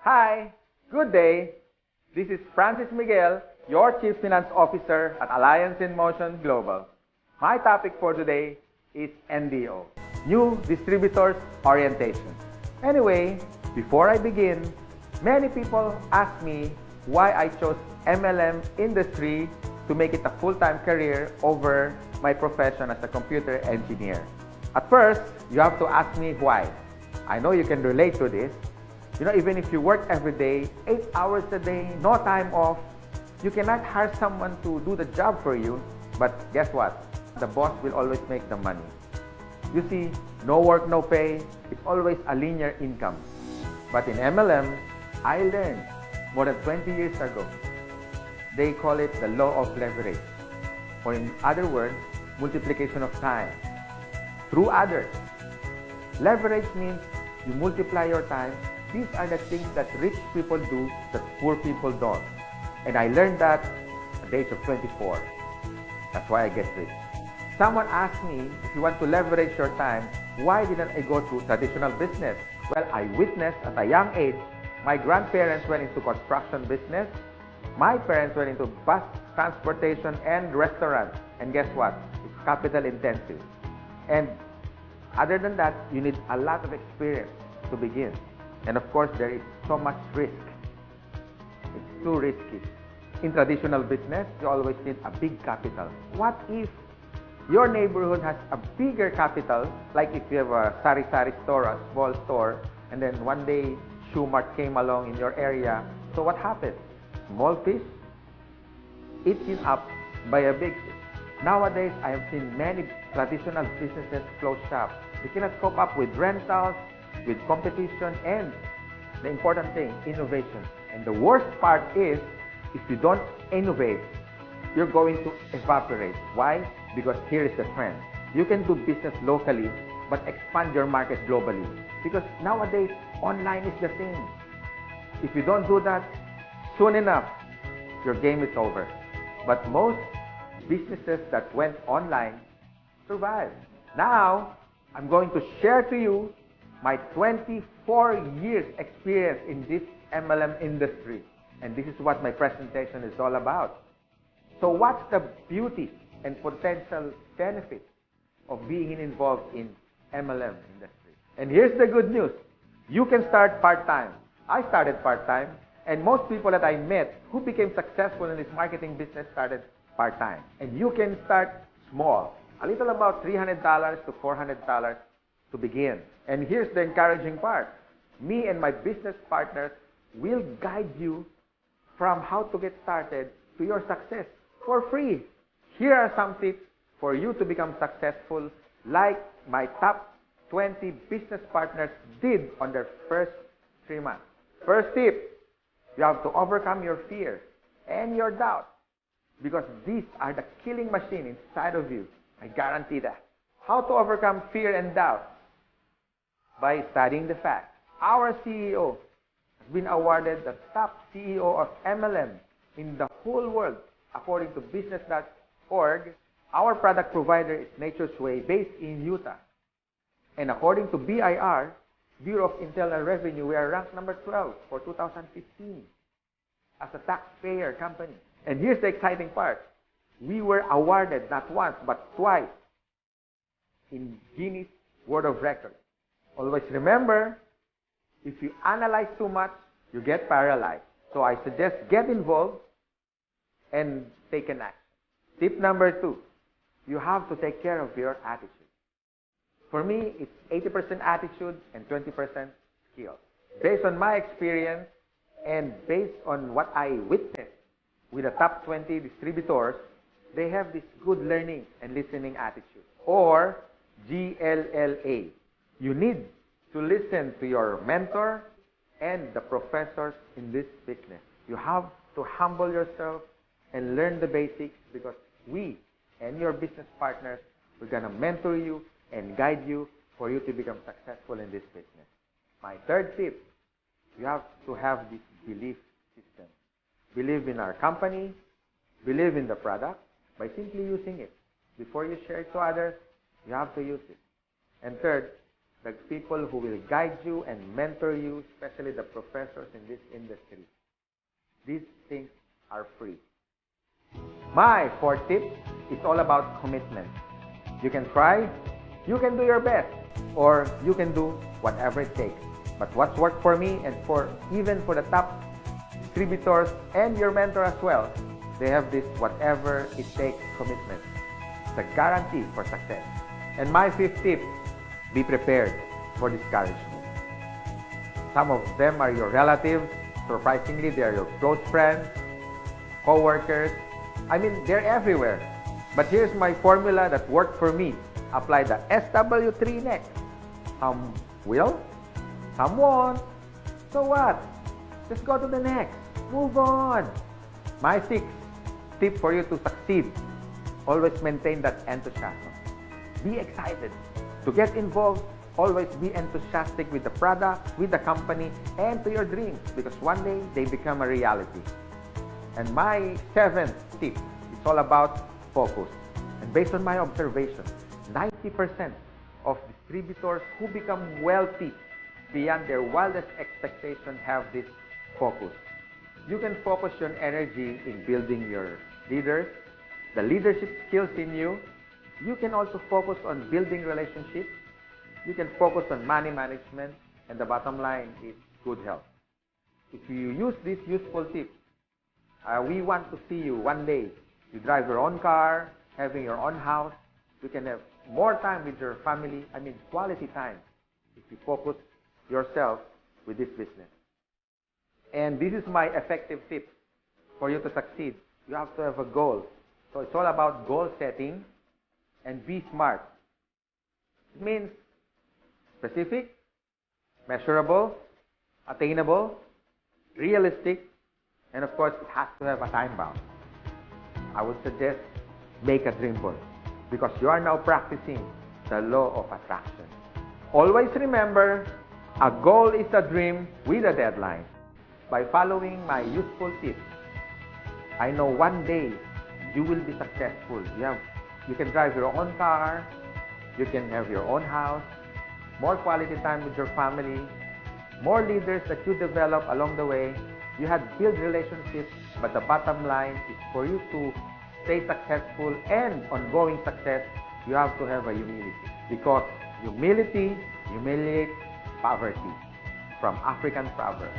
Hi, good day. This is Francis Miguel, your Chief Finance Officer at Alliance in Motion Global. My topic for today is NDO, New Distributors Orientation. Anyway, before I begin, many people ask me why I chose MLM industry to make it a full-time career over my profession as a computer engineer. At first, you have to ask me why. I know you can relate to this. Even if you work every day, 8 hours a day, no time off, you cannot hire someone to do the job for you. But guess what? The boss will always make the money. You see, no work, no pay. It's always a linear income. But in MLM, I learned more than 20 years ago. They call it the law of leverage. Or in other words, multiplication of time through others. Leverage means you multiply your time. These are the things that rich people do that poor people don't. And I learned that at the age of 24. That's why I get rich. Someone asked me, if you want to leverage your time, why didn't I go to traditional business? Well, I witnessed at a young age, my grandparents went into construction business. My parents went into bus transportation and restaurants. And guess what? It's capital intensive. And other than that, you need a lot of experience to begin. And of course, there is so much risk. It's too risky. In traditional business, you always need a big capital. What if your neighborhood has a bigger capital, like if you have a sari-sari store, a small store, and then one day Shoe Mart came along in your area. So what happens? Small fish eaten up by a big fish. Nowadays, I have seen many traditional businesses close shop. They cannot cope up with rentals, with competition, and the important thing, innovation. And the worst part is, if you don't innovate, you're going to evaporate. Why? Because here is the trend. You can do business locally, but expand your market globally. Because nowadays, online is the thing. If you don't do that, soon enough, your game is over. But most businesses that went online survived. Now, I'm going to share to you my 24 years experience in this MLM industry. And this is what my presentation is all about. So what's the beauty and potential benefits of being involved in MLM industry? And here's the good news. You can start part-time. I started part-time, and most people that I met who became successful in this marketing business started part-time. And you can start small, a little about $300 to $400 to begin. And here's the encouraging part. Me and my business partners will guide you from how to get started to your success for free. Here are some tips for you to become successful, like my top 20 business partners did on their first 3 months. First tip, you have to overcome your fears and your doubts, because these are the killing machine inside of you. I guarantee that. How to overcome fear and doubt? By studying the facts. Our CEO has been awarded the top CEO of MLM in the whole world. According to business.org, our product provider is Nature's Way, based in Utah. And according to BIR, Bureau of Internal Revenue, we are ranked number 12 for 2015 as a taxpayer company. And here's the exciting part. We were awarded not once, but twice in Guinness World of Records. Always remember, if you analyze too much, you get paralyzed. So I suggest get involved and take an action. Tip number 2, you have to take care of your attitude. For me, it's 80% attitude and 20% skill. Based on my experience and based on what I witnessed with the top 20 distributors, they have this good learning and listening attitude, or GLLA. You need to listen to your mentor and the professors in this business. You have to humble yourself and learn the basics, because we and your business partners, we're going to mentor you and guide you for you to become successful in this business. My third tip, you have to have this belief system. Believe in our company, believe in the product by simply using it. Before you share it to others, you have to use it. And third, the people who will guide you and mentor you, especially the professors in this industry. These things are free. My fourth tip is all about commitment. You can try, you can do your best, or you can do whatever it takes. But what's worked for me and even for the top distributors and your mentor as well, they have this whatever it takes commitment. It's a guarantee for success. And my fifth tip, be prepared for discouragement. Some of them are your relatives. Surprisingly, they are your close friends, co-workers. I mean, they're everywhere. But here's my formula that worked for me. Apply the SW3 next. Some will, some won't. So what? Just go to the next. Move on. My sixth tip for you to succeed. Always maintain that enthusiasm. Be excited. To get involved, always be enthusiastic with the product, with the company, and to your dreams, because one day they become a reality. And my seventh tip is all about focus. And based on my observation, 90% of distributors who become wealthy beyond their wildest expectations have this focus. You can focus your energy in building your leaders, the leadership skills in you. You can also focus on building relationships. You can focus on money management, and the bottom line is good health. If you use these useful tips, we want to see you one day. You drive your own car, having your own house. You can have more time with your family. I mean, quality time if you focus yourself with this business. And this is my effective tip for you to succeed. You have to have a goal. So it's all about goal setting and be smart. It means specific, measurable, attainable, realistic, and of course, it has to have a time bound. I would suggest make a dream board because you are now practicing the law of attraction. Always remember, a goal is a dream with a deadline. By following my useful tips, I know one day you will be successful. You can drive your own car, you can have your own house, more quality time with your family, more leaders that you develop along the way. You have built relationships, but the bottom line is for you to stay successful and ongoing success, you have to have a humility. Because humility humiliates poverty, from African proverbs.